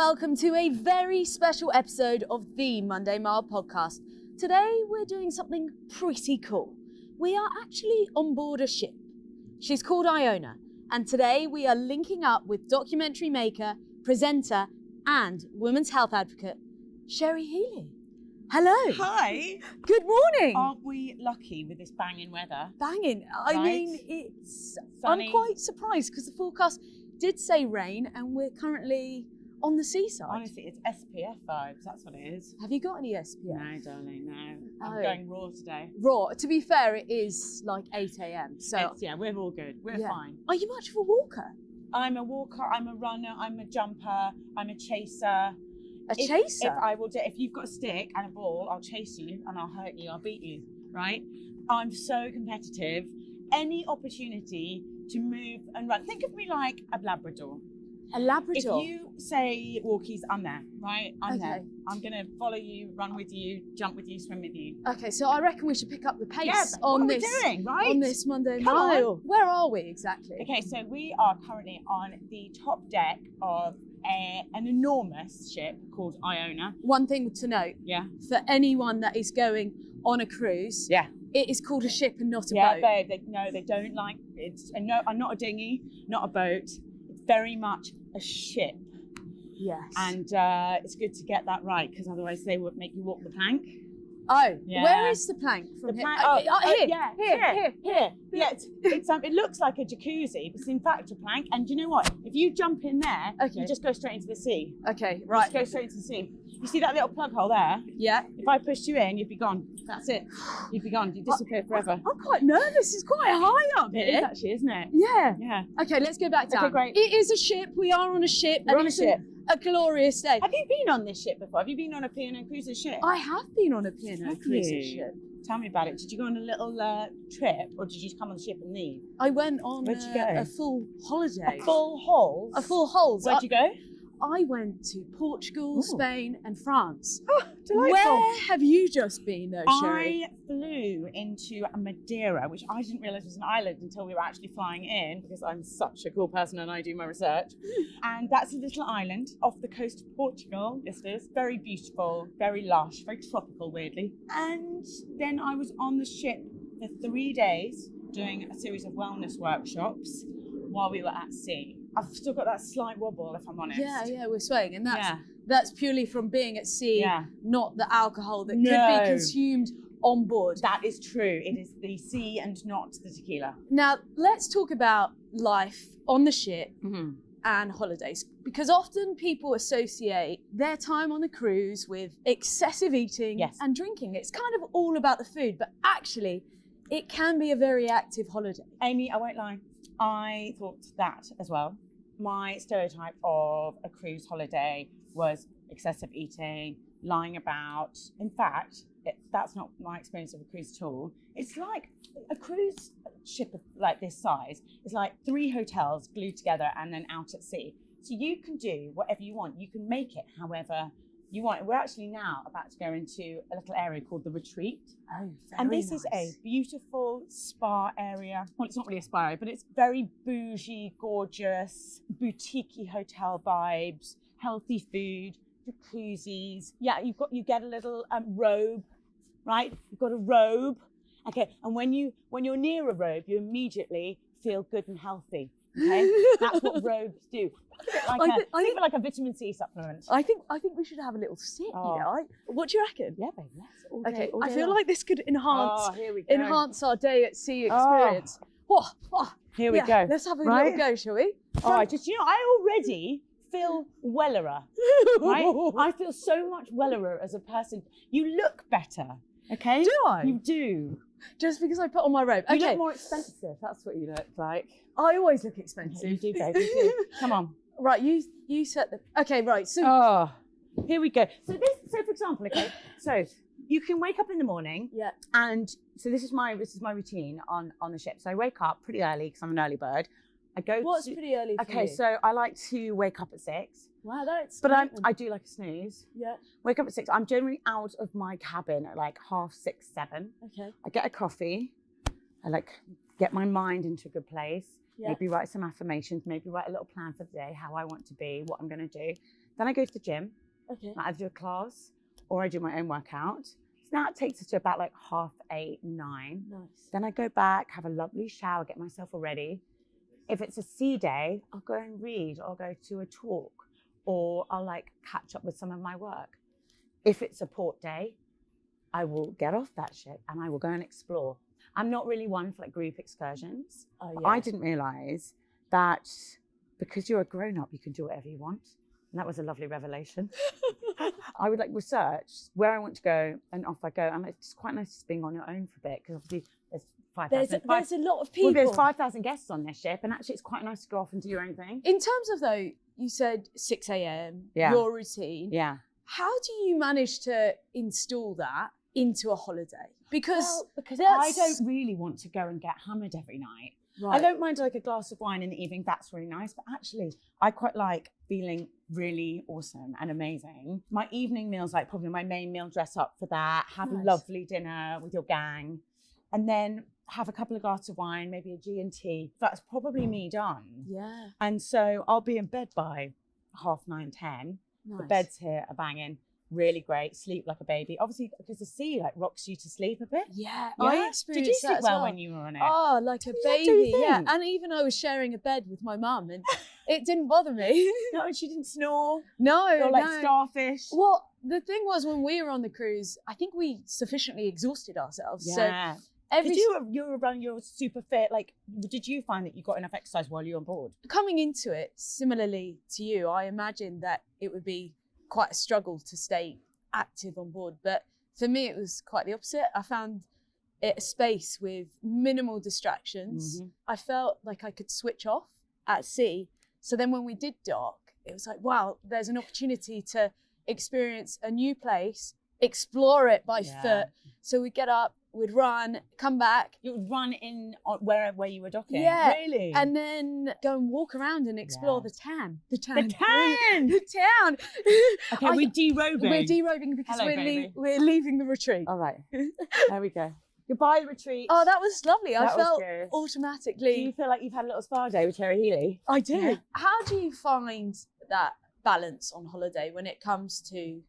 welcome to a very special episode of the Monday Mile podcast. Today we're doing something pretty cool. We are actually on board a ship. She's called Iona, and today we are linking up with documentary maker, presenter, and women's health advocate, Cherry Healey. Hello. Hi. Good morning. Aren't we lucky with this banging weather? Banging. I Right? mean, it's... Sunny. I'm quite surprised because the forecast did say rain and we're currently on the seaside. Honestly, it's SPF vibes. That's what it is. Have you got any SPF? No, darling, no. I'm Oh. going raw today. Raw. To be fair, it is like 8 a.m. So, Yeah, we're all good. We're Yeah. fine. Are you much of a walker? I'm a walker. I'm a runner. I'm a jumper. I'm a chaser. A chaser? If you've got a stick and a ball, I'll chase you and I'll hurt you. I'll beat you. Right? I'm so competitive. Any opportunity to move and run. Think of me like a Labrador. A Labrador? If you say walkies, I'm there, right? I'm there. Okay. I'm going to follow you, run with you, jump with you, swim with you. Okay, so I reckon we should pick up the pace what on are this we doing, right? on this Monday Come Mile. on. Where are we exactly? Okay, so we are currently on the top deck of an enormous ship called Iona. One thing to note, Yeah. for anyone that is going on a cruise, Yeah. it is called a ship and not a Yeah, boat. babe, they don't like it. No, I'm not a dinghy, not a boat. It's very much a ship. Yes. And it's good to get that right because otherwise they would make you walk the plank. Oh, Yeah. where is the plank from The here? plank- Here. yeah, Here. Yeah, it looks like a jacuzzi, but it's in fact a plank. And do you know what? If you jump in there, Okay. you just go straight into the sea. Okay, Just right. go straight into the sea. You see that little plug hole there? Yeah. If I pushed you in, you'd be gone. That's it. You'd be gone. You'd disappear forever. I'm quite nervous. It's quite high up It is here. actually, isn't it? Yeah. Yeah. Okay, let's go back down. Okay, great. It is a ship. We are on a ship. We're and on a it's ship. A glorious day. Have you been on this ship before? Have you been on a P&O cruises ship? I have been on a P&O Have cruise you? ship. Tell me about it. Did you go on a little trip, or did you just come on the ship and leave? I went on Where'd you go? a full holiday. A full hole. A full holes. Where'd you go? I went to Portugal, Ooh. Spain, and France. Oh, delightful. Where have you just been, though, Cherry? I flew into Madeira, which I didn't realise was an island until we were actually flying in, because I'm such a cool person and I do my research. And that's a little island off the coast of Portugal, listeners. Very beautiful, very lush, very tropical, weirdly. And then I was on the ship for 3 days doing a series of wellness workshops while we were at sea. I've still got that slight wobble, if I'm honest. Yeah, we're swaying, and that's Yeah. that's purely from being at sea, Yeah. not the alcohol that No. could be consumed on board. That is true. It is the sea and not the tequila. Now, let's talk about life on the ship Mm-hmm. and holidays, because often people associate their time on the cruise with excessive eating Yes. and drinking. It's kind of all about the food, but actually, it can be a very active holiday. Aimee, I won't lie. I thought that as well. My stereotype of a cruise holiday was excessive eating, lying about. In fact, that's not my experience of a cruise at all. It's like a cruise ship of like this size is like 3 hotels glued together and then out at sea. So you can do whatever you want. You can make it however you want. We're actually now about to go into a little area called the Retreat. Oh, And this is a beautiful spa area. Well, it's not really a spa area, but it's very bougie, gorgeous, boutique-y hotel vibes, healthy food, jacuzzis. Yeah, you get a little robe, right? You've got a robe. Okay, and when you're near a robe, you immediately feel good and healthy. Okay, that's what robes do. Think of like a vitamin C supplement. I think we should have a little sit. Oh. You know? What do you reckon? Yeah, baby. Let's all day, Okay, all I day feel long. like this could enhance Here we go. our day at sea experience. Here we Yeah, go. Let's have a Right? little go, shall we? All right, just I already feel wellerer, right? I feel so much wellerer as a person. You look better, okay? Do I? You do. Just because I put on my robe. You Okay, look more expensive. That's what you look like. I always look You expensive. do, baby. You do. Come on. Right, you set the. Okay, right. So Oh, here we go. So for example, okay. So you can wake up in the morning, yeah, and so this is my routine on the ship. So I wake up pretty early because I'm an early bird. I go. what's pretty early for Okay, you? so I like to wake up at 6. Wow, that's. But amazing. I do like a snooze. Yeah. Wake up at 6. I'm generally out of my cabin at like 6:30, 7. Okay. I get a coffee. I like get my mind into a good place. Yeah. Maybe write some affirmations. Maybe write a little plan for the day, how I want to be, what I'm going to do. Then I go to the gym. Okay. I either do a class or I do my own workout. So now it takes us to about like 8:30, 9. Nice. Then I go back, have a lovely shower, get myself all ready. If it's a C day, I'll go and read, or I'll go to a talk, or I'll like catch up with some of my work. If it's a port day, I will get off that ship and I will go and explore. I'm not really one for like group excursions. Oh, But yeah. I didn't realise that because you're a grown-up, you can do whatever you want. And that was a lovely revelation. I would like research where I want to go and off I go. And it's quite nice just being on your own for a bit, because obviously there's 5,000. There's a lot of people. Well, there's 5,000 guests on this ship, and actually it's quite nice to go off and do your own thing. In terms of though, you said 6 a.m. Yeah. Your routine. Yeah. How do you manage to install that into a holiday? Because I that's- don't really want to go and get hammered every night. Right. I don't mind like a glass of wine in the evening, that's really nice. But actually, I quite like feeling really awesome and amazing. My evening meal's like probably my main meal, dress up for that, have Nice. a lovely dinner with your gang, and then have a couple of glasses of wine, maybe a G&T. That's probably me done. Yeah. And so I'll be in bed by 9:30, 10. Nice. The beds here are banging, really great, sleep like a baby. Obviously, because the sea like rocks you to sleep a bit. Yeah. Yeah? I experienced Did you sleep that as well when you were on it? Oh, like a Did you do baby. your Yeah. thing? And even I was sharing a bed with my mum, and it didn't bother me. No, she didn't snore. No. Or like no. starfish. Well, the thing was, when we were on the cruise, I think we sufficiently exhausted ourselves. Yeah. So every You're super fit. Like, did you find that you got enough exercise while you were on board? coming into it, similarly to you, I imagined that it would be quite a struggle to stay active on board. But for me, it was quite the opposite. I found it a space with minimal distractions. Mhm. I felt like I could switch off at sea. So then when we did dock, it was like, wow, there's an opportunity to experience a new place, explore it by Yeah. foot. So we'd get up, we'd run, come back, You would run in on where you were docking. Yeah, Really? and then go and walk around and explore Yeah. the town. The the town. tan. The town. Okay, I- we're derobing. We're derobing because Hello, baby. we're leaving the retreat. All right. There we go. Goodbye, retreat. Oh, that was lovely. I That was felt good. automatically. Do you feel like you've had a little spa day with Cherry Healey? I do. Yeah. How do you find that balance on holiday when it comes to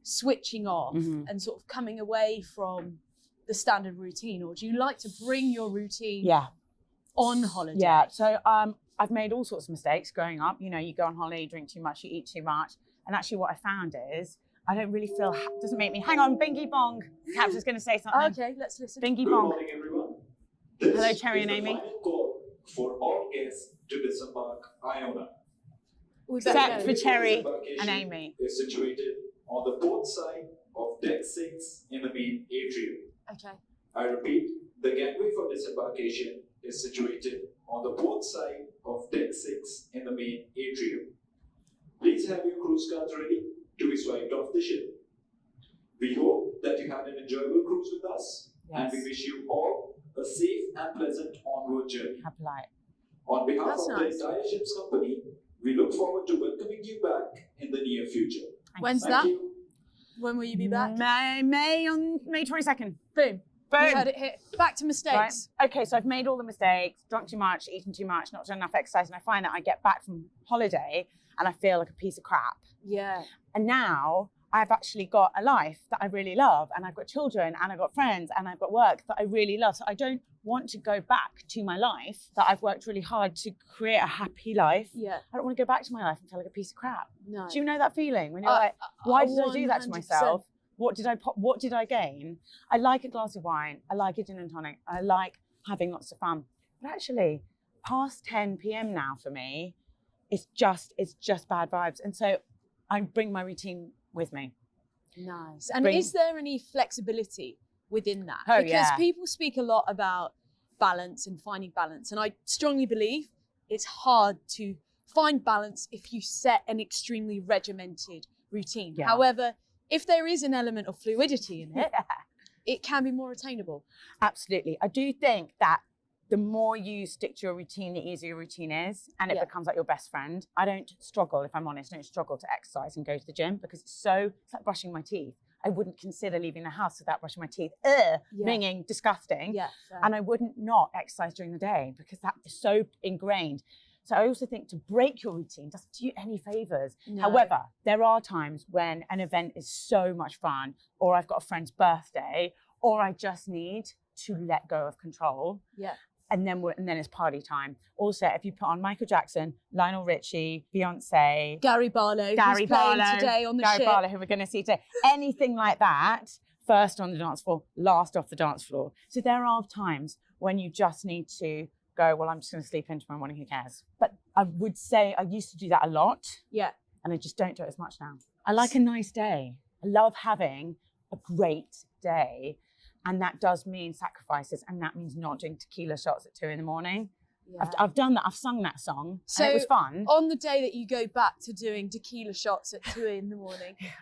switching off Mhm. and sort of coming away from the standard routine, or do you like to bring your routine Yeah. on holiday? Yeah. So I've made all sorts of mistakes growing up. You know, you go on holiday, you drink too much, you eat too much. And actually what I found is I don't really feel, doesn't make me, hang on, bingy bong. Captain's going to say something. Okay, let's listen. Bingy Good bong. morning, everyone. Hello, This Cherry is and the Aimee. final call for all guests to disembark Iona. We better Except go. for Cherry Disembarkation and Aimee. is situated on the port side of deck 6 in the main atrium. Okay. I repeat, the gangway for disembarkation is situated on the port side of deck 6 in the main atrium. Please have your cruise cards ready to be swiped off the ship. We hope that you had an enjoyable cruise with us, and we Yes. wish you all a safe and pleasant onward journey. How polite. On behalf That's of nice. the entire ship's company, we look forward to welcoming you back in the near future. When's Thank that? you. When will you be back? May 22nd. Boom. Boom. You heard it hit. Back to mistakes. Right. Okay, so I've made all the mistakes, drunk too much, eaten too much, not done enough exercise, and I find that I get back from holiday and I feel like a piece of crap. Yeah. And now I've actually got a life that I really love, and I've got children, and I've got friends, and I've got work that I really love. So I don't want to go back to my life that I've worked really hard to create a happy life. Yeah. I don't want to go back to my life and feel like a piece of crap. No. Do you know that feeling when you're like, why did I do that to 100%. myself? What did I gain? I like a glass of wine. I like a gin and tonic. I like having lots of fun. But actually, past 10 p.m. now for me, it's just bad vibes. And so I bring my routine with me. Nice. And Bring- is there any flexibility within that? Oh, because yeah. people speak a lot about balance and finding balance. And I strongly believe it's hard to find balance if you set an extremely regimented routine. Yeah. However, if there is an element of fluidity in it, Yeah. it can be more attainable. Absolutely. I do think that the more you stick to your routine, the easier your routine is, and it Yeah. becomes like your best friend. I don't struggle, if I'm honest, I don't struggle to exercise and go to the gym because it's like brushing my teeth. I wouldn't consider leaving the house without brushing my teeth. Minging, disgusting. Yeah. fair. And I wouldn't not exercise during the day because that is so ingrained. So I also think to break your routine doesn't do you any favors. No. However, there are times when an event is so much fun, or I've got a friend's birthday, or I just need to let go of control. Yeah. And then it's party time. Also, if you put on Michael Jackson, Lionel Richie, Beyonce, Gary Barlow, who's playing today on the Gary ship. Barlow, who we're going to see today, anything like that, first on the dance floor, last off the dance floor. So there are times when you just need to go, well, I'm just going to sleep in tomorrow morning, who cares? But I would say I used to do that a lot. Yeah. And I just don't do it as much now. I like a nice day. I love having a great day. And that does mean sacrifices. And that means not doing tequila shots at 2 a.m. Yeah. I've done that. I've sung that song. So and it was fun. On the day that you go back to doing tequila shots at 2 a.m,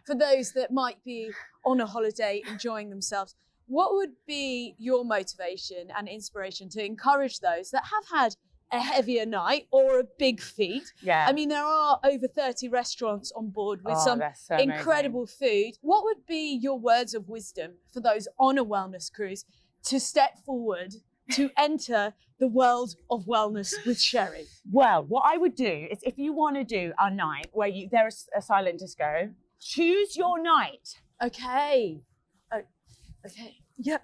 for those that might be on a holiday enjoying themselves, what would be your motivation and inspiration to encourage those that have had a heavier night or a big feat? Yeah. I mean, there are over 30 restaurants on board with some so incredible food. What would be your words of wisdom for those on a wellness cruise to step forward to enter the world of wellness with Cherry? Well, what I would do is if you want to do a night where there's a silent disco, choose your night. Okay. Oh, okay. Yeah.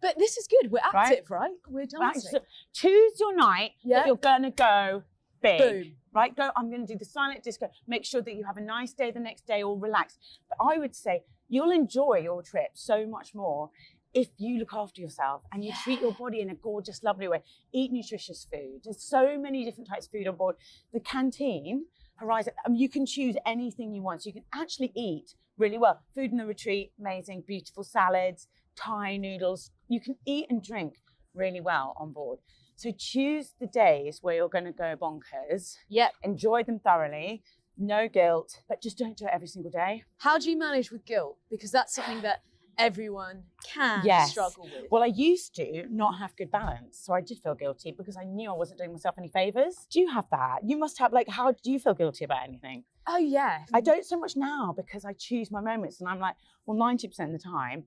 But this is good. We're active, right? We're dancing. Right? So choose your night that you're going to go big. Boom. Right? Go, I'm going to do the silent disco. Make sure that you have a nice day the next day, all relaxed. But I would say you'll enjoy your trip so much more if you look after yourself and you treat your body in a gorgeous, lovely way. Eat nutritious food. There's so many different types of food on board. The canteen, Horizon, you can choose anything you want. So you can actually eat really well. Food in the retreat, amazing, beautiful salads, Thai noodles. You can eat and drink really well on board. So choose the days where you're going to go bonkers. Yep. Enjoy them thoroughly. No guilt, but just don't do it every single day. How do you manage with guilt? Because that's something that everyone can struggle with. Well, I used to not have good balance. So I did feel guilty because I knew I wasn't doing myself any favors. Do you have that? You must have, how do you feel guilty about anything? Oh, yeah. I don't so much now because I choose my moments and I'm like, well, 90% of the time,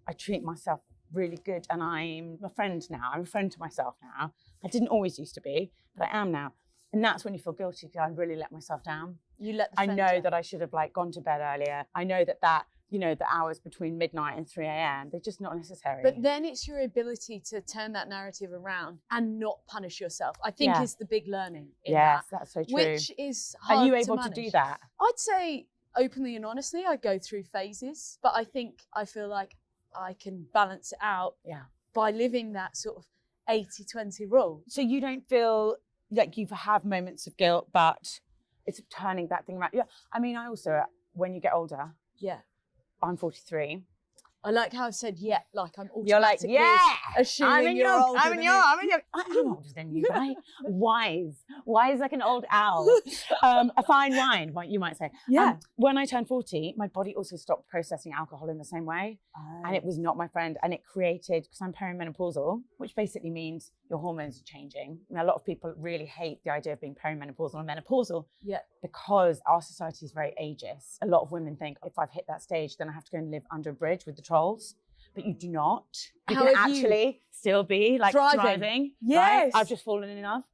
I treat myself really good and I'm a friend now. I'm a friend to myself now. I didn't always used to be, but I am now. And that's when you feel guilty because I really let myself down. You let the I know that I should have gone to bed earlier. I know that the hours between midnight and 3 a.m, they're just not necessary. But then it's your ability to turn that narrative around and not punish yourself, I think is the big learning in that's so true. Which is hard. Are you able to manage. do that? I'd say openly and honestly, I go through phases, but I feel like I can balance it out by living that sort of 80-20 rule. So you don't feel like you have moments of guilt, but it's turning that thing around. Yeah. I mean, I also, when you get older, I'm 43. I like how I said, like I'm You're like, automatically assuming you're older than me. I'm older than you, right? Wise like an old owl. A fine wine, you might say. Yeah. When I turned 40, my body also stopped processing alcohol in the same way. And it was not my friend. And it created, because I'm perimenopausal, which basically means your hormones are changing. And a lot of people really hate the idea of being perimenopausal or menopausal because our society is very ageist. A lot of women think if I've hit that stage, then I have to go and live under a bridge with the trolls. But you do not. You can actually still be thriving. Yes. Right? I've just fallen in love.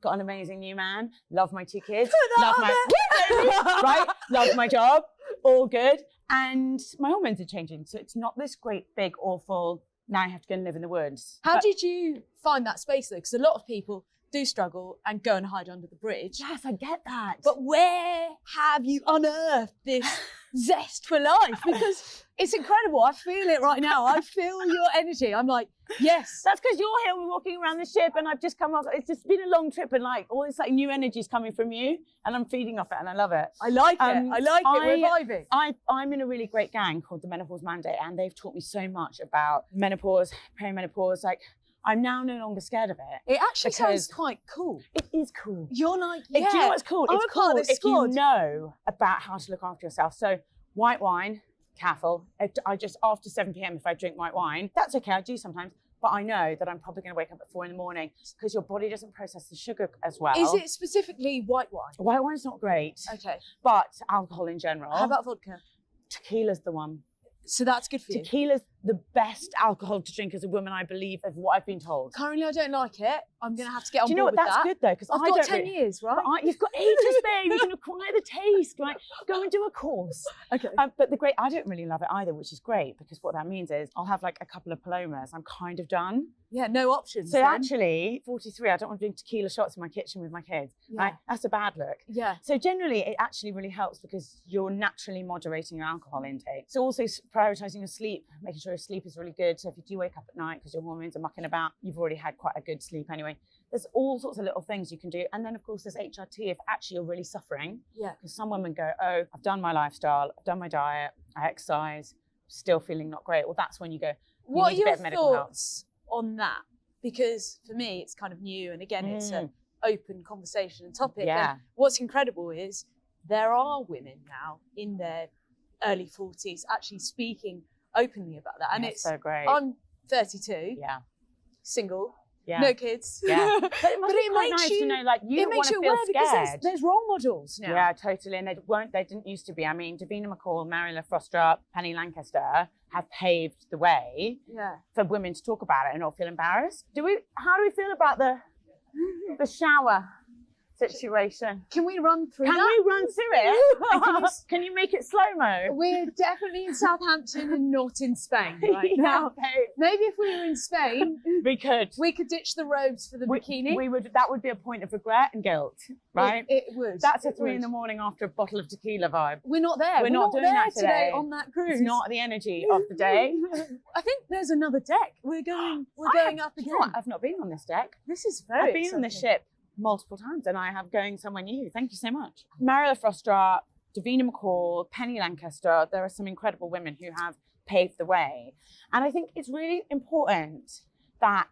Got an amazing new man. Love my 2 kids. Love right? Love my job. All good. And my hormones are changing. So it's not this great, big, awful, now I have to go and live in the woods. How did you find that space though? Because a lot of people do struggle and go and hide under the bridge. Yes, I get that. But where have you unearthed this zest for life? Because it's incredible. I feel it right now. I feel your energy. I'm like, yes. That's because you're here. We're walking around the ship and I've just come off. It's just been a long trip and all this new energy is coming from you and I'm feeding off it and I love it. I like it. We're vibing. I'm in a really great gang called the Menopause Mandate and they've taught me so much about menopause, perimenopause. I'm now no longer scared of it. It actually sounds quite cool. It is cool. You're like, Do you know what's cool? I'm it's a part cool of this if you know about how to look after yourself. So white wine, careful. I just, after 7 p.m, if I drink white wine, that's okay, I do sometimes. But I know that I'm probably going to wake up at 4 a.m. because your body doesn't process the sugar as well. Is it specifically white wine? White wine's not great. Okay. But alcohol in general. How about vodka? Tequila's the one. So that's good for you. Tequila's the best alcohol to drink as a woman, I believe, of what I've been told. Currently, I don't like it. I'm going to have to get on Do you know board what? with That's that. good though, because I've I got don't 10 really- years, right? But you've got ages, babe. You can acquire the taste. Like, go and do a course. Okay. But I don't really love it either, which is great, because what that means is I'll have like a couple of palomas. I'm kind of done. Yeah, no options. So then. actually, 43, I don't want to drink tequila shots in my kitchen with my kids. Yeah. Right? That's a bad look. Yeah. So generally, it actually really helps because you're naturally moderating your alcohol intake. So also prioritizing your sleep, making sure your sleep is really good. So if you do wake up at night because your hormones are mucking about, you've already had quite a good sleep anyway. There's all sorts of little things you can do. And then of course there's HRT if actually you're really suffering. Yeah. Because some women go, oh, I've done my lifestyle, I've done my diet, I exercise, still feeling not great. Well, that's when you go, What are need a bit your of medical help. thoughts on that? Because for me, it's kind of new. And again, it's an open conversation and topic. Yeah. And what's incredible is there are women now in their early 40s actually speaking openly about that. And Yeah, it's so great. I'm 32, Yeah. single, Yeah. no kids. Yeah. But it must But be it quite makes nice you- to know, like, you it don't want makes to you feel aware because scared. there's role models now. Yeah, totally. And they didn't used to be. I mean, Davina McCall, Mariella Frostrup, Penny Lancaster have paved the way Yeah. for women to talk about it and not feel embarrassed. How do we feel about the shower situation? Can we run through Can that? we run through it? And can you make it slow-mo? We're definitely in Southampton and not in Spain right Yeah, now. babe. Maybe if we were in Spain, We could. we could ditch the robes for the bikini. That would be a point of regret and guilt, right? It would. That's a It 3 would. in the morning after a bottle of tequila vibe. We're not there. We're not doing there that today. on that cruise. It's not the energy of the day. I think there's another deck. We're going up Do again. you know what? I've not been on this deck. This is very I've been on this exciting. ship multiple times and I have going somewhere new. Thank you so much. Mariella Frostrup, Davina McCall, Penny Lancaster, there are some incredible women who have paved the way. And I think it's really important to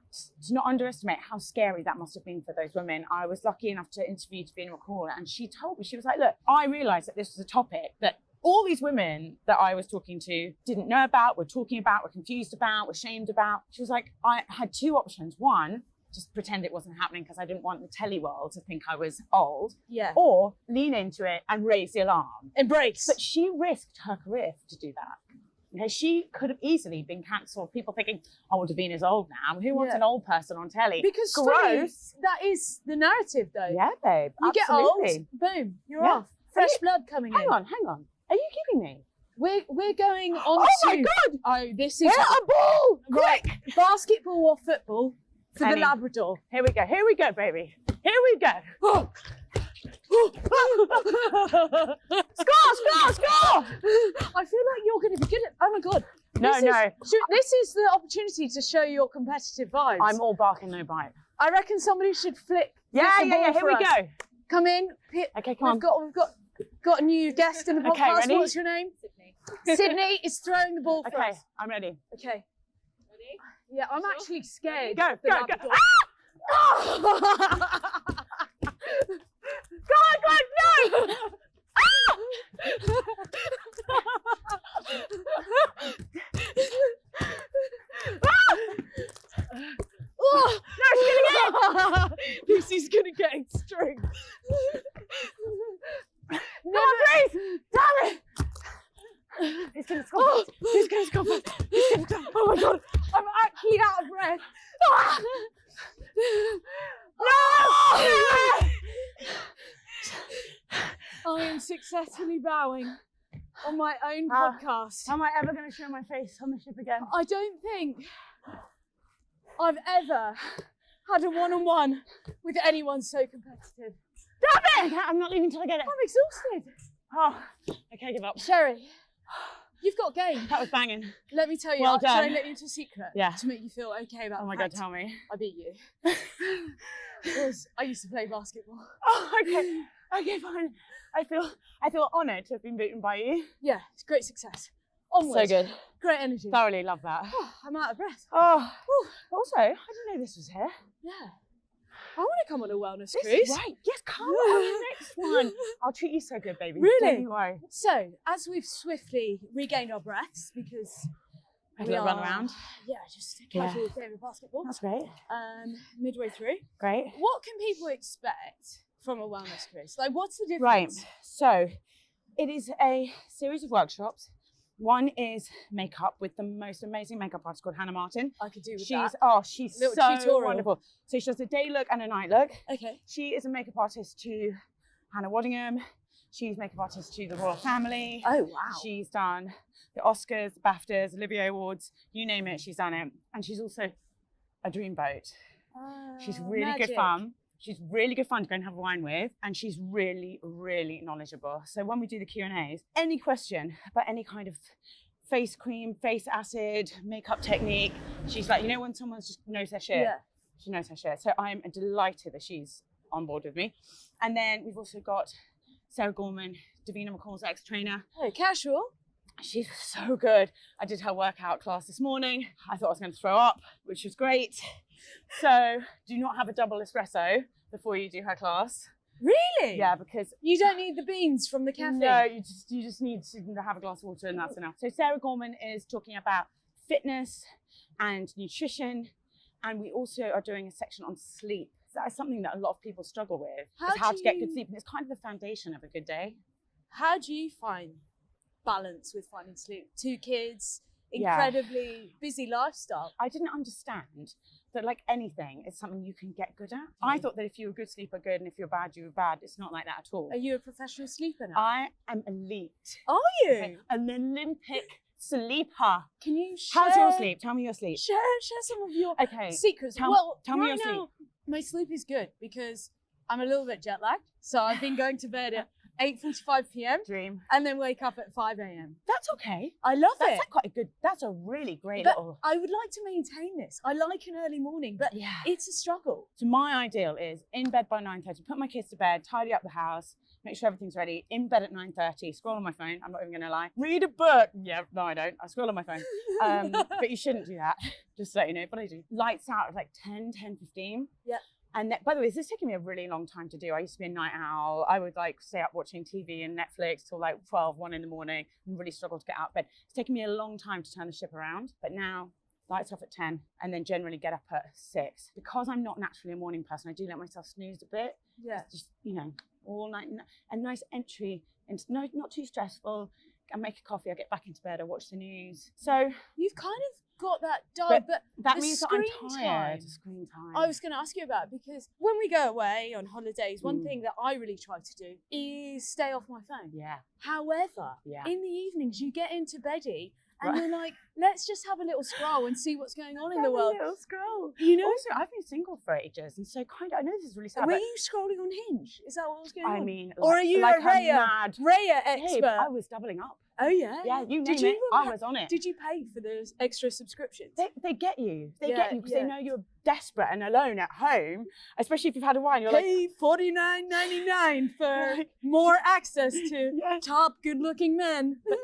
not underestimate how scary that must have been for those women. I was lucky enough to interview Davina McCall and she told me, she was like, look, I realised that this was a topic that all these women that I was talking to didn't know about, were talking about, were confused about, were shamed about. She was like, I had 2 options. One, just pretend it wasn't happening because I didn't want the telly world to think I was old. Yeah. Or lean into it and raise the alarm. Embrace. But she risked her career to do that. Okay, she could have easily been cancelled. People thinking, oh, well, Davina's old now. Who wants Yeah. an old person on telly? Because gross. fully, that is the narrative, though. Yeah, babe. You absolutely. get old, boom, you're Yeah. off. Fresh blood coming Hang in. on. Are you kidding me? We're going on Oh to. my God! Oh, this is Hit a ball! right. Quick! Basketball or football for Penny. the Labrador. Here we go, baby. Here we go. Oh. Score! I feel like you're going to be good at. Oh my God. No. This is the opportunity to show your competitive vibes. I'm all bark and no bite. I reckon somebody should flick. Yeah. the ball Here for we us. go. Come in. Okay, come on. We've got a new guest in the podcast. Okay, ready? What's your name? Sydney. Sydney is throwing the ball for Okay, us. I'm ready. Okay. Ready? Yeah, I'm actually scared. Go, of the go. Labrador. Go on, no! Oh, No, this is gonna get extreme. Come on, please! Damn it! He's gonna score. Oh. He's gonna score. He's gonna score. Oh my God, I'm actually out of breath. No! I am successfully bowing on my own Ah. podcast. Am I ever gonna show my face on the ship again? I don't think I've ever had a one-on-one with anyone so competitive. Damn it! I'm not leaving till I get it. I'm exhausted. Oh, okay, give up. Sherry, you've got game. That was banging. Let me tell you, Well should I done. let you into a secret? Yeah. To make you feel okay about Oh my the God, fact tell me. I beat you. Because I used to play basketball. Oh, okay. Okay, fine. I feel honoured to have been beaten by you. Yeah, it's great success. Onwards. So good. Great energy. Thoroughly love that. Oh, I'm out of breath. Oh, also, I didn't know this was here. Yeah. I want to come on a wellness This cruise. is right. Yes, come on the next one. I'll treat you so good, baby. Really? Don't you worry. So, as we've swiftly regained our breaths, because Have we a run are- around. Yeah, just a casual game of basketball. That's great. Midway through. Great. What can people expect from a wellness cruise? Like, what's the difference? Right. So, it is a series of workshops One is makeup with the most amazing makeup artist called Hannah Martin. I could do with She's that. she's Little so tutorial. wonderful. So she does a day look and a night look. Okay. She is a makeup artist to Hannah Waddingham. She's makeup artist to the royal family. Oh, wow. She's done the Oscars, the BAFTAs, Olivier Awards, you name it, she's done it. And she's also a dreamboat. She's really good fun. She's really good fun to go and have a wine with, and she's really, really knowledgeable. So when we do the Q&As, any question about any kind of face cream, face acid, makeup technique, she's like, you know when someone just knows their shit? Yeah. She knows her shit. So I'm delighted that she's on board with me. And then we've also got Sarah Gorman, Davina McCall's ex-trainer. Oh, casual. She's so good. I did her workout class this morning. I thought I was going to throw up, which was great. So do not have a double espresso before you do her class. Really? Yeah, because You don't need the beans from the cafe. no, you just need to have a glass of water and that's enough. So Sarah Gorman is talking about fitness and nutrition, and we also are doing a section on sleep. That is something that a lot of people struggle with. How Is how do to get good you- sleep, and it's kind of the foundation of a good day. How do you find balance with finding sleep? 2 kids, Yeah. incredibly busy lifestyle. I didn't understand that, like anything, it's something you can get good at. I thought that if you were a good sleeper, good, and if you're bad, you were bad. It's not like that at all. Are you a professional sleeper now? I am elite. Are you? Okay? An Olympic sleeper. Can you share? How's your sleep? Tell me your sleep. Share some of your Okay. secrets. Tell me right your now, my sleep is good because I'm a little bit jet lagged. So I've been going to bed at 8:45 p.m. Dream. and then wake up at 5 a.m. That's okay. I love That's it. like quite a good. That's a really great But little. I would like to maintain this. I like an early morning, but Yeah. it's a struggle. So my ideal is in bed by 9:30. Put my kids to bed. Tidy up the house. Make sure everything's ready. In bed at 9:30. Scroll on my phone. I'm not even going to lie. Read a book. Yeah, no, I don't. I scroll on my phone. But you shouldn't do that. Just so you know. But I do. Lights out at like 10:15. Yeah. And by the way, this is taking me a really long time to do. I used to be a night owl. I would like stay up watching TV and Netflix till like 12, 1 in the morning and really struggle to get out of bed. It's taken me a long time to turn the ship around. But now, lights off at 10 and then generally get up at 6. Because I'm not naturally a morning person, I do let myself snooze a bit. Yeah. Just, all night. A nice entry into not too stressful. I make a coffee, I get back into bed, I watch the news. So You've kind of got that diet, but that the means that I'm screen tired. time- Screen time. I was going to ask you about it because when we go away on holidays, one thing that I really try to do is stay off my phone. Yeah. However, Yeah. in the evenings, you get into beddy and Right. you're like, let's just have a little scroll and see what's going on in the world. Little scroll. You know? Also, I've been single for ages, and so I know this is really sad. Were but you scrolling on Hinge? Is that what was going on? I mean, Or are you like a Raya? mad Raya babe, expert? I was doubling up. Oh, yeah? Yeah, you name Did it. you I was on it. Did you pay for the extra subscriptions? They get you. They Yeah, get you because yeah. they know you're desperate and alone at home, especially if you've had a wine. You're like, Pay $49.99 for more access to Yeah. top good-looking men. but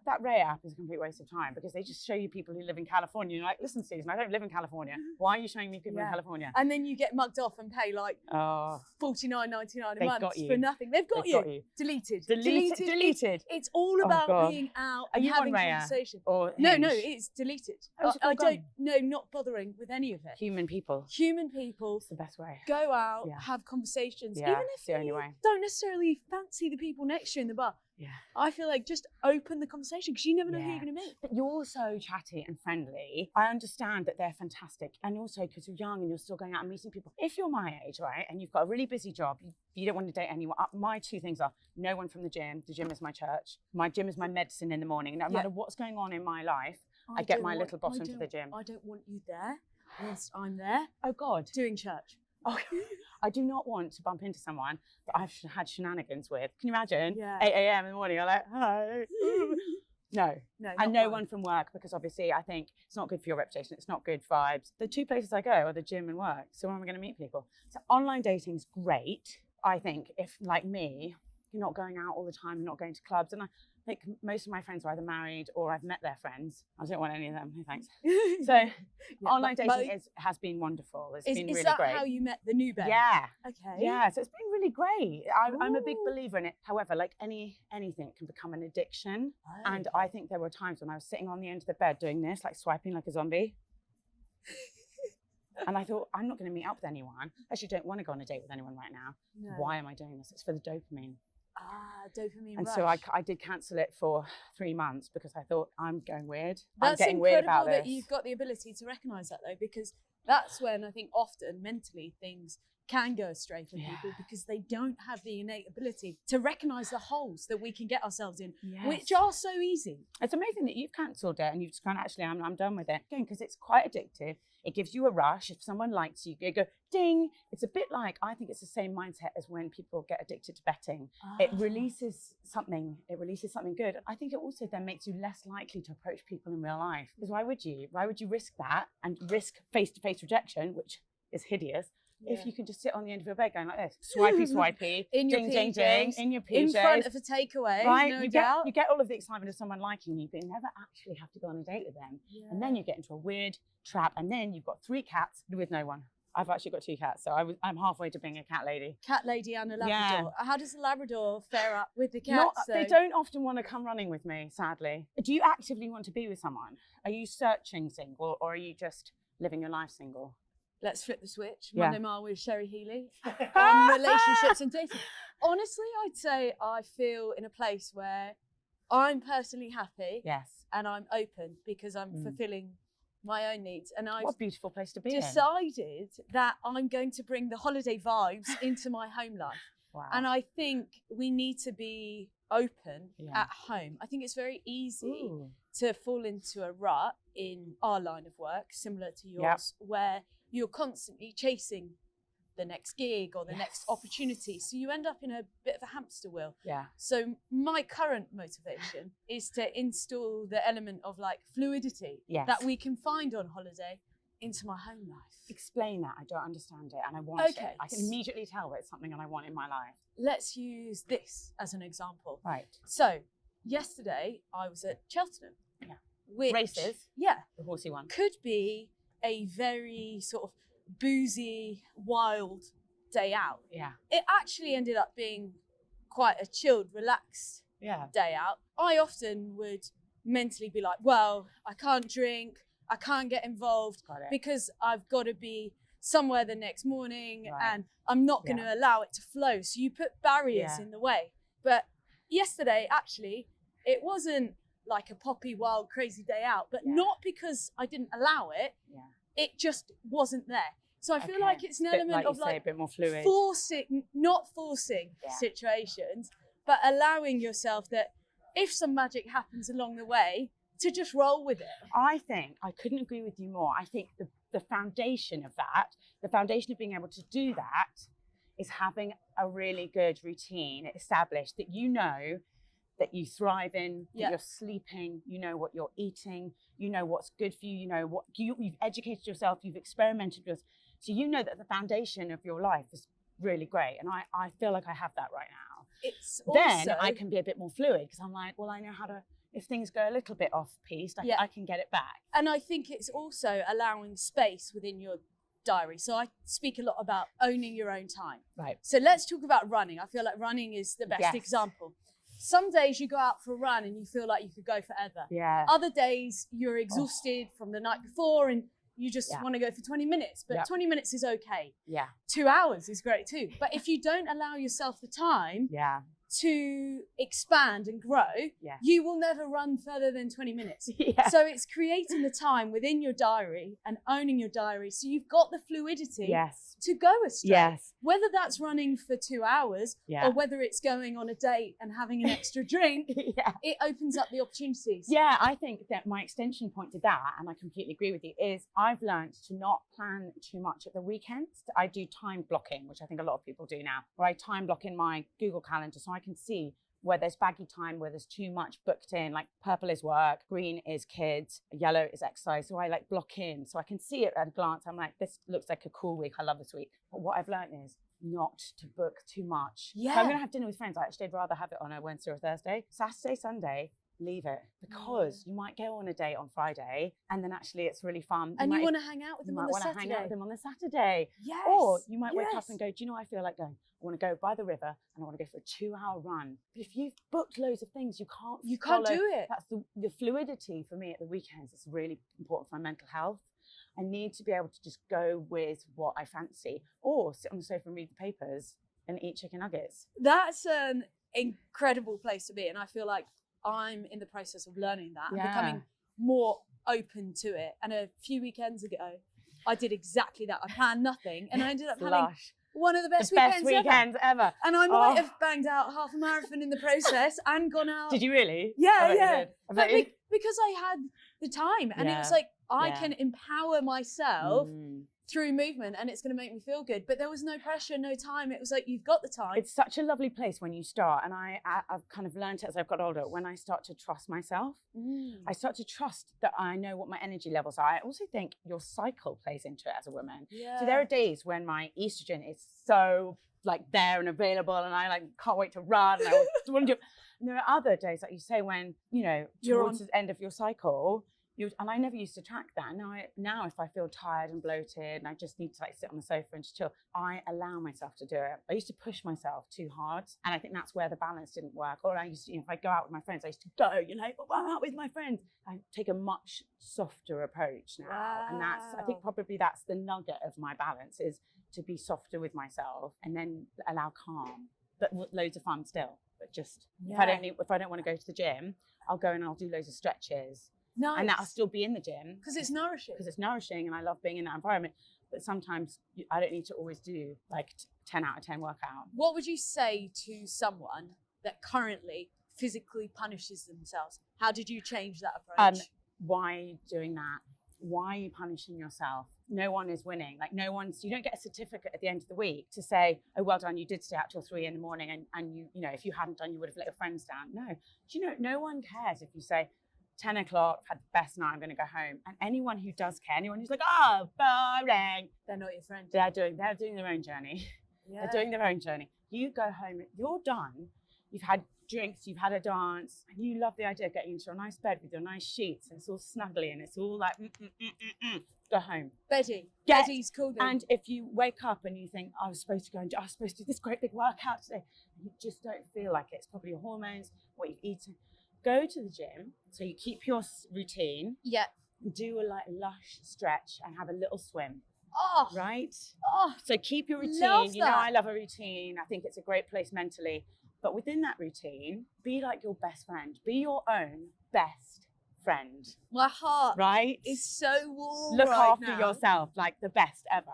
that Ray app is a complete waste of time because they just show you people who live in California. You're like, listen, Susan, I don't live in California. Why are you showing me people in Yeah. California? And then you get mugged off and pay like Oh, $49.99 a They've month got you. for nothing. They've got, They've you. got you. Deleted. Deleted. It's all Oh, about God. being out Are and you on having Raya? conversation. Or No, Hinge? it's deleted. Oh, is it I all don't. gone? No, not bothering with any of it. Human people. Human people It's the best way. go out, Yeah. have conversations, Yeah, even it's if the only you way. don't necessarily fancy the people next to you in the bar. Yeah. I feel like just open the conversation because you never know who Yeah. you're going to meet. But you're so chatty and friendly. I understand that they're fantastic. And also because you're young and you're still going out and meeting people. If you're my age, right, and you've got a really busy job, you don't want to date anyone. My 2 things are no one from the gym. The gym is my church. My gym is my medicine in the morning. No Yeah. matter what's going on in my life, I get don't my want- little bottom I to the don't- gym. I don't want you there whilst I'm there Oh, God. doing church. Oh, I do not want to bump into someone that I've had shenanigans with. Can you imagine? Yeah. 8 a.m. in the morning, I'm like, hi. No. No, And not no fun. one from work, because obviously I think it's not good for your reputation. It's not good vibes. The 2 places I go are the gym and work. So when am I going to meet people? So online dating is great. I think if, like me, you're not going out all the time, you're not going to clubs. And I think most of my friends are either married or I've met their friends. I don't want any of them. No thanks. So online dating has been wonderful. It's been is really that great. how you met the new babe? Yeah. Okay. Yeah, so it's been really great. I'm a big Ooh. believer in it. However, like anything can become an addiction. Oh. And I think there were times when I was sitting on the end of the bed doing this, like swiping like a zombie. And I thought, I'm not going to meet up with anyone. I actually don't want to go on a date with anyone right now. No. Why am I doing this? It's for the dopamine. Dopamine And rush. so I did cancel it for 3 months because I thought, I'm going weird. That's I'm getting incredible weird about that this. you've got the ability to recognise that, though, because that's when I think often mentally things can go astray for people because they don't have the innate ability to recognise the holes that we can get ourselves in, which are so easy. It's amazing that you've cancelled it and you've just gone, actually, I'm done with it. Because it's quite addictive. It gives you a rush. If someone likes you, you go, ding. It's a bit like, I think it's the same mindset as when people get addicted to betting. It releases something good. I think it also then makes you less likely to approach people in real life. Because why would you? Why would you risk that and risk face-to-face rejection, which is hideous, if you can just sit on the end of your bed going like this, swipey, in your ding, PJs, ding, ding, in your PJs. In front of a takeaway, right? no you doubt. You get all of the excitement of someone liking you, but you never actually have to go on a date with them. And then you get into a weird trap, and then you've got 3 cats with no one. I've actually got 2 cats, so I'm halfway to being a cat lady. Cat lady and a Labrador. How does a Labrador fare up with the cats? They don't often want to come running with me, sadly. Do you actively want to be with someone? Are you searching single, or are you just living your life single? Let's flip the switch. Monday Mile with Cherry Healey on relationships and dating. Honestly, I'd say I feel in a place where I'm personally happy. Yes. And I'm open because I'm fulfilling my own needs. And I've what a beautiful place to be decided that I'm going to bring the holiday vibes into my home life. Wow. And I think we need to be open at home. I think it's very easy to fall into a rut in our line of work, similar to yours, where you're constantly chasing the next gig or the next opportunity. So you end up in a bit of a hamster wheel. Yeah. So my current motivation is to install the element of like fluidity that we can find on holiday into my home life. Explain that. I don't understand it and I want it. I can immediately tell it's something that I want in my life. Let's use this as an example. Right. So yesterday I was at Cheltenham. Yeah. Which, races? Yeah. The horsey one. Could be a very sort of boozy, wild day out. Yeah. It actually ended up being quite a chilled, relaxed day out. I often would mentally be like, well, I can't drink, I can't get involved because I've got to be somewhere the next morning and I'm not going to allow it to flow. So you put barriers in the way. But yesterday, actually, it wasn't like a poppy, wild, crazy day out, but not because I didn't allow it. Yeah. It just wasn't there. So I feel like it's an element of like a bit more fluid. not forcing situations, but allowing yourself that if some magic happens along the way, to just roll with it. I think, I couldn't agree with you more. I think the foundation of that, the foundation of being able to do that is having a really good routine established that you know that you thrive in, that you're sleeping, you know what you're eating, you know what's good for you, you know what you've educated yourself, you've experimented with. So you know that the foundation of your life is really great. And I feel like I have that right now. It's also, then I can be a bit more fluid because I'm like, well, I know how to, if things go a little bit off-piste, I can get it back. And I think it's also allowing space within your diary. So I speak a lot about owning your own time. Right. So let's talk about running. I feel like running is the best example. Some days you go out for a run and you feel like you could go forever. Yeah. Other days you're exhausted from the night before and you just want to go for 20 minutes, but 20 minutes is okay. Yeah. 2 hours is great too. But if you don't allow yourself the time to expand and grow, you will never run further than 20 minutes. So it's creating the time within your diary and owning your diary. So you've got the fluidity to go astray. Whether that's running for 2 hours or whether it's going on a date and having an extra drink, it opens up the opportunities. Yeah, I think that my extension point to that, and I completely agree with you, is I've learned to not plan too much at the weekends. I do time blocking, which I think a lot of people do now, where I time block in my Google Calendar so I can see where there's baggy time, where there's too much booked in, like purple is work, green is kids, yellow is exercise. So I like block in so I can see it at a glance. I'm like, this looks like a cool week. I love this week. But what I've learned is not to book too much. Yeah. So I'm going to have dinner with friends. I actually would rather have it on a Wednesday or Thursday. Saturday, Sunday, leave it, because you might go on a date on Friday and then actually it's really fun. And you want to hang out with them on the Saturday. You might want to hang out with them on the Saturday. Yes. Or you might wake up and go, do you know what I feel like going? I want to go by the river and I want to go for a 2-hour run. But if you've booked loads of things, you can't do it. That's the fluidity for me at the weekends is really important for my mental health. I need to be able to just go with what I fancy, or sit on the sofa and read the papers and eat chicken nuggets. That's an incredible place to be. And I feel like I'm in the process of learning that and Yeah. becoming more open to it. And a few weekends ago, I did exactly that. I planned nothing and I ended up having one of the best weekends ever. And I might have banged out half a marathon in the process and gone out. Did you really? Yeah. But because I had the time and it was like, I can empower myself through movement and it's going to make me feel good. But there was no pressure, no time. It was like, you've got the time. It's such a lovely place when you start. And I've kind of learned it as I've got older. When I start to trust myself, I start to trust that I know what my energy levels are. I also think your cycle plays into it as a woman. Yeah. So there are days when my estrogen is so like there and available and I like can't wait to run and I want to do. And there are other days, like you say, when, you know, towards the end of your cycle, and I never used to track that. Now if I feel tired and bloated and I just need to like sit on the sofa and just chill, I allow myself to do it. I used to push myself too hard. And I think that's where the balance didn't work. Or I used to, if I go out with my friends, I used to go, I'm out with my friends. I take a much softer approach now. Wow. And I think probably that's the nugget of my balance, is to be softer with myself and then allow calm, but loads of fun still. But just, if I don't want to go to the gym, I'll go and I'll do loads of stretches. Nice. And that'll still be in the gym. Because it's nourishing. Because it's nourishing and I love being in that environment. But sometimes I don't need to always do like 10 out of 10 workout. What would you say to someone that currently physically punishes themselves? How did you change that approach? Why are you doing that? Why are you punishing yourself? No one is winning. Like you don't get a certificate at the end of the week to say, oh, well done, you did stay out till 3 a.m. and you know, if you hadn't done, you would have let your friends down. No, do you know, no one cares if you say, 10 o'clock, had the best night, I'm going to go home. And anyone who does care, anyone who's like, oh, boring, they're not your friend. They're doing their own journey. Yeah. They're doing their own journey. You go home, you're done. You've had drinks, you've had a dance, and you love the idea of getting into a nice bed with your nice sheets, and it's all snuggly, and it's all like, Go home. Betty's called in. And if you wake up and you think, I was supposed to do this great big workout today, and you just don't feel like it. It's probably your hormones, what you've eaten. Go to the gym, so you keep your routine. Yeah. Do a lush stretch and have a little swim. Oh. Right? Oh. So keep your routine. Love that. You know, I love a routine. I think it's a great place mentally. But within that routine, be like your best friend. Be your own best friend. My heart is so warm. Look right after now. yourself like the best ever.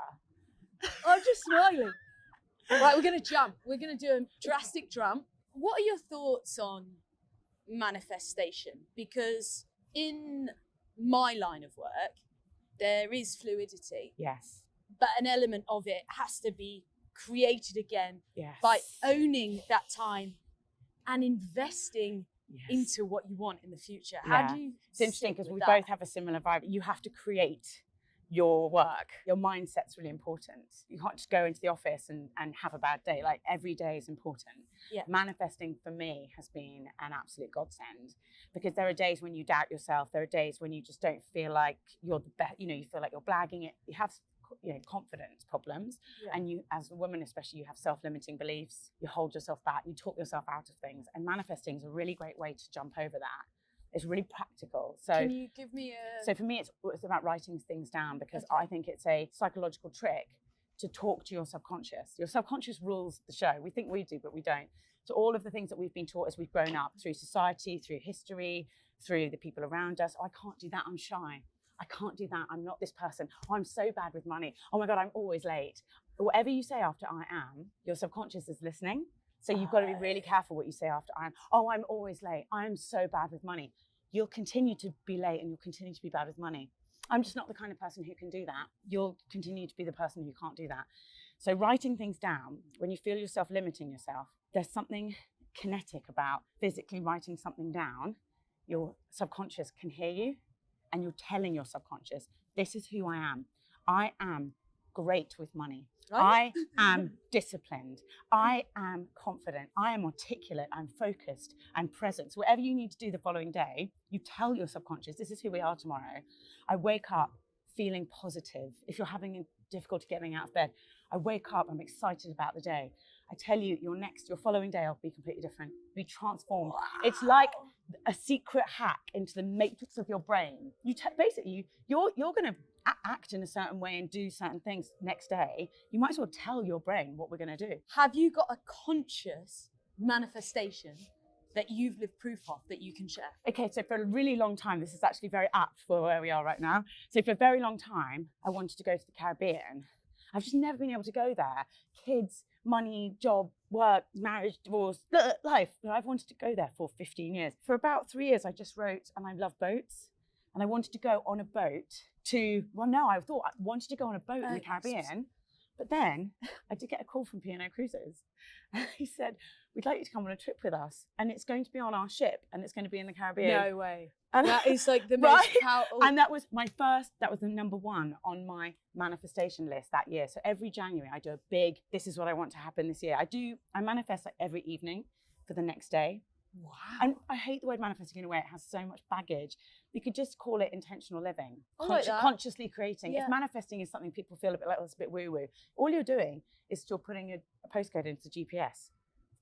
I'm just smiling. Right, we're going to jump. We're going to do a drastic jump. What are your thoughts on manifestation? Because in my line of work, there is fluidity. Yes. But an element of it has to be created again by owning that time and investing into what you want in the future. How do you? It's interesting because we both have a similar vibe. You have to create your work. Your mindset's really important. You can't just go into the office and have a bad day. Like every day is important. Yeah. Manifesting for me has been an absolute godsend, because there are days when you doubt yourself. There are days when you just don't feel like you're the best. You know, you feel like you're blagging it. You have confidence problems, and you, as a woman especially, you have self-limiting beliefs. You hold yourself back. You talk yourself out of things. And manifesting is a really great way to jump over that. It's really practical. So can you give me a... So for me, it's about writing things down, because I think it's a psychological trick to talk to your subconscious. Your subconscious rules the show. We think we do, but we don't. So all of the things that we've been taught as we've grown up, through society, through history, through the people around us. Oh, I can't do that, I'm shy. I can't do that, I'm not this person. Oh, I'm so bad with money. Oh my God, I'm always late. Whatever you say after I am, your subconscious is listening. So you've got to be really careful what you say after I am. Oh, I'm always late. I am so bad with money. You'll continue to be late and you'll continue to be bad with money. I'm just not the kind of person who can do that. You'll continue to be the person who can't do that. So writing things down, when you feel yourself limiting yourself, there's something kinetic about physically writing something down. Your subconscious can hear you, and you're telling your subconscious, this is who I am. I am great with money. Right? I am disciplined. I am confident. I am articulate. I'm focused. I'm present. So whatever you need to do the following day, you tell your subconscious, this is who we are tomorrow. I wake up feeling positive. If you're having difficulty getting out of bed, I wake up, I'm excited about the day. I tell you, your following day will be completely different, be transformed. Wow. It's like a secret hack into the matrix of your brain. Basically, you're going to act in a certain way and do certain things next day. You might as well tell your brain what we're going to do. Have you got a conscious manifestation that you've lived proof of that you can share? Okay, so for a really long time, this is actually very apt for where we are right now. So for a very long time, I wanted to go to the Caribbean. I've just never been able to go there. Kids, money, job, work, marriage, divorce, life. I've wanted to go there for 15 years. For about 3 years, I just wrote, and I love boats. And I wanted to go on a boat I wanted to go on a boat in the Caribbean. But then I did get a call from P&O Cruises. He said, we'd like you to come on a trip with us. And it's going to be on our ship and it's going to be in the Caribbean. No way. And That is like the most powerful. And that was the number one on my manifestation list that year. So every January I do a big, this is what I want to happen this year. I manifest like every evening for the next day. Wow. And I hate the word manifesting in a way, it has so much baggage. You could just call it intentional living, I like that. consciously creating. Yeah. If manifesting is something people feel a bit like, oh, it's a bit woo-woo, all you're doing is still putting a postcode into GPS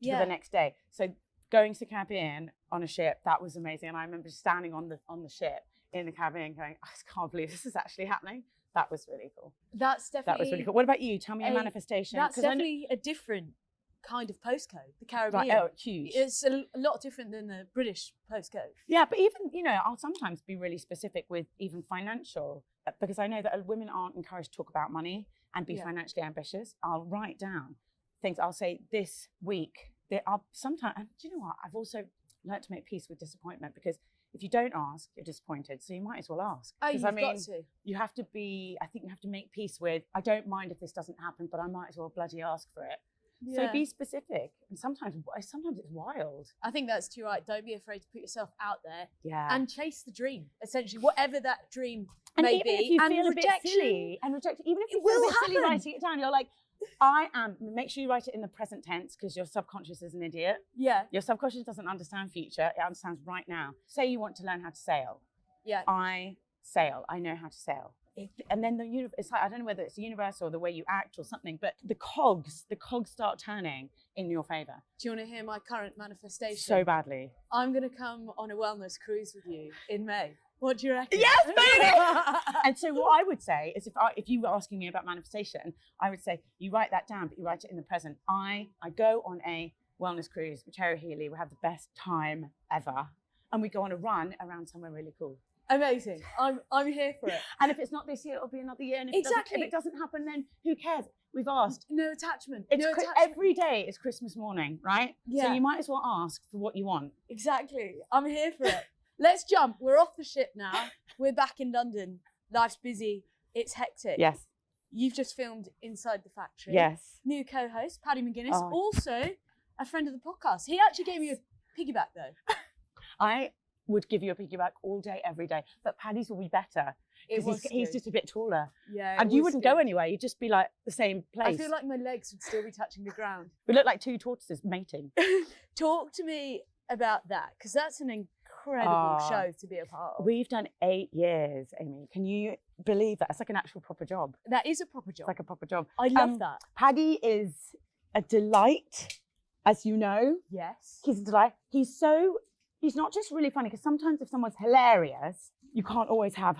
for the next day. So going to the Caribbean on a ship, that was amazing. And I remember standing on the ship in the Caribbean going, I just can't believe this is actually happening. That was really cool. That was really cool. What about you? Tell me a manifestation. That's definitely a different kind of postcode, the Caribbean. Right, huge. It's a lot different than the British postcode. Yeah, but even, I'll sometimes be really specific with even financial, because I know that women aren't encouraged to talk about money and be financially ambitious. I'll write down things. I'll say this week, sometimes, and do you know what? I've also learned to make peace with disappointment, because if you don't ask, you're disappointed. So you might as well ask. Oh, you've got to. You have to you have to make peace with, I don't mind if this doesn't happen, but I might as well bloody ask for it. Yeah. So be specific. And sometimes it's wild. I think that's too right. Don't be afraid to put yourself out there. Yeah. And chase the dream, essentially, whatever that dream and may even be. If you and feel rejection, a bit silly and rejected, even if you it feel a will bit silly happen. writing it down, you're like, make sure you write it in the present tense, because your subconscious is an idiot. Yeah. Your subconscious doesn't understand future, it understands right now. Say you want to learn how to sail. Yeah. I sail, I know how to sail. And then it's like, I don't know whether it's the universe or the way you act or something, but the cogs start turning in your favor. Do you want to hear my current manifestation? So badly. I'm going to come on a wellness cruise with you in May. What do you reckon? Yes, baby! And so what I would say is, if you were asking me about manifestation, I would say you write that down, but you write it in the present. I go on a wellness cruise with Cherry Healey. We have the best time ever. And we go on a run around somewhere really cool. Amazing. I'm here for it. And if it's not this year, it'll be another year. And if Exactly. if it doesn't happen, then who cares? We've asked. No attachment. Every day is Christmas morning, right? Yeah. So you might as well ask for what you want. Exactly. I'm here for it. Let's jump. We're off the ship now. We're back in London. Life's busy. It's hectic. Yes. You've just filmed Inside the Factory. Yes. New co-host, Paddy McGuinness, Oh. also a friend of the podcast. He actually gave me a piggyback though. I would give you a piggyback all day, every day, but Paddy's will be better. Because he's just a bit taller. Yeah. And you wouldn't go anywhere. You'd just be like the same place. I feel like my legs would still be touching the ground. We look like two tortoises mating. Talk to me about that, because that's an incredible show to be a part of. We've done 8 years, Amy. Can you believe that? It's like an actual proper job. That is a proper job. It's like a proper job. I love that. Paddy is a delight, as you know. Yes. He's a delight. He's not just really funny, because sometimes if someone's hilarious, you can't always have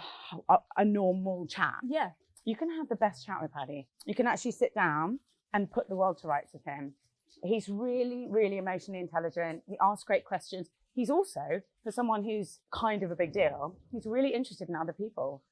a normal chat. Yeah. You can have the best chat with Paddy. You can actually sit down and put the world to rights with him. He's really, really emotionally intelligent. He asks great questions. He's also, for someone who's kind of a big deal, he's really interested in other people.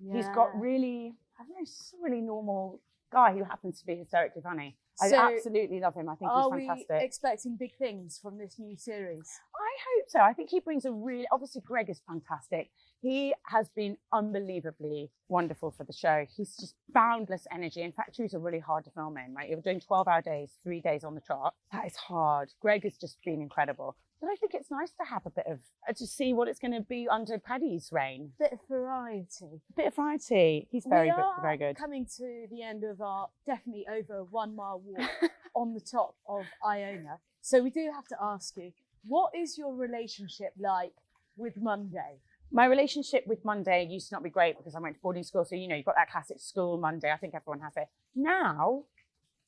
Yeah. He's got really, I don't know, just a really normal guy who happens to be hysterically funny. I So, absolutely love him. I think he's fantastic. Are we expecting big things from this new series? I hope so. I think he brings obviously Gregg is fantastic. He has been unbelievably wonderful for the show. He's just boundless energy. In fact, Factories are really hard to film in, right? You're doing 12-hour days, 3 days on the trot. That is hard. Gregg has just been incredible. But I think it's nice to have a bit of, to see what it's going to be under Paddy's reign. Bit of variety. A bit of variety. He's very good. Very We are good. coming to the end of our definitely over 1 mile walk on the top of Iona. So we do have to ask you, what is your relationship like with Monday? My relationship with Monday used to not be great because I went to boarding school. So, you've got that classic school Monday. I think everyone has it. Now,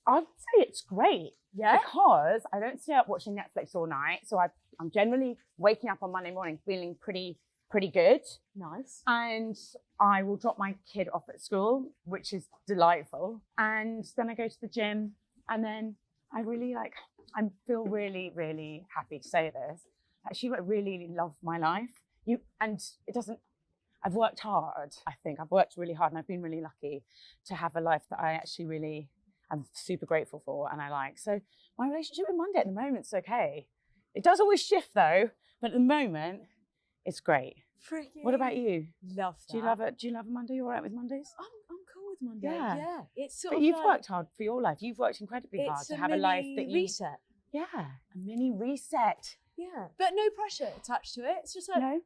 I would say it's great. Yeah? Because I don't stay up watching Netflix all night. So I'm generally waking up on Monday morning feeling pretty good. Nice. And I will drop my kid off at school, which is delightful. And then I go to the gym and then I really I feel really, really happy to say this. Actually, I really love my life. I've worked hard, I think. I've worked really hard and I've been really lucky to have a life that I actually really am super grateful for and I like. So my relationship with Monday at the moment is okay. It does always shift though, but at the moment, it's great. Freaking What about you? love that. Do you love it? Do you love a Monday? You all right with Mondays? I'm cool with Monday. Yeah. Yeah. It's sort But of you've like, worked hard for your life. You've worked incredibly hard it's to have a life that you... reset. Yeah, a mini reset. Yeah. But no pressure attached to it. It's just like, No?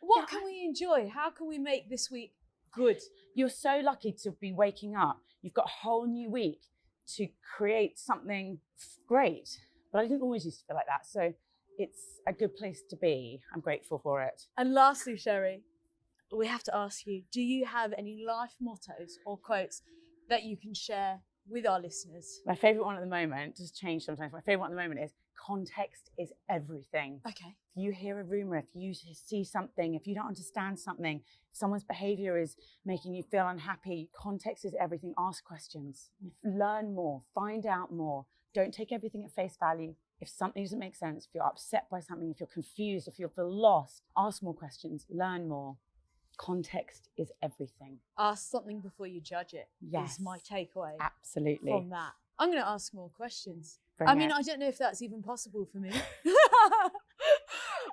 what can we enjoy? How can we make this week good? You're so lucky to be waking up. You've got a whole new week to create something great. But I didn't always used to feel like that. So it's a good place to be. I'm grateful for it. And lastly, Cherry, we have to ask you, do you have any life mottos or quotes that you can share with our listeners? My favourite one at the moment, does change sometimes, my favourite one at the moment is context is everything. Okay. If you hear a rumour, if you see something, if you don't understand something, if someone's behaviour is making you feel unhappy, context is everything. Ask questions, learn more, find out more. Don't take everything at face value. If something doesn't make sense, if you're upset by something, if you're confused, if you feel lost, ask more questions, learn more. Context is everything. Ask something before you judge it. Yes. Is my takeaway. Absolutely. From that. I'm going to ask more questions. Bring I mean, it. I don't know if that's even possible for me.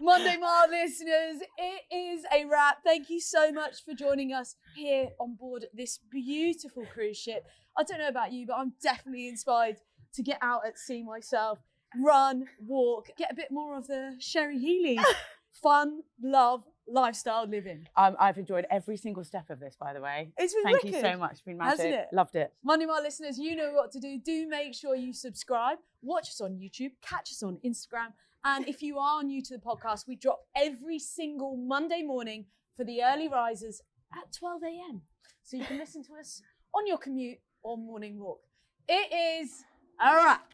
Monday Mile listeners, it is a wrap. Thank you so much for joining us here on board this beautiful cruise ship. I don't know about you, but I'm definitely inspired to get out at sea myself, run, walk, get a bit more of the Cherry Healey fun, love, lifestyle living. I've enjoyed every single step of this, by the way. It's been Thank wicked. you so much. It's been magic. Hasn't it? Loved it. Monday Mile listeners, you know what to do. Do make sure you subscribe. Watch us on YouTube. Catch us on Instagram. And if you are new to the podcast, we drop every single Monday morning for the early risers at 12 a.m. So you can listen to us on your commute or morning walk. It is a wrap.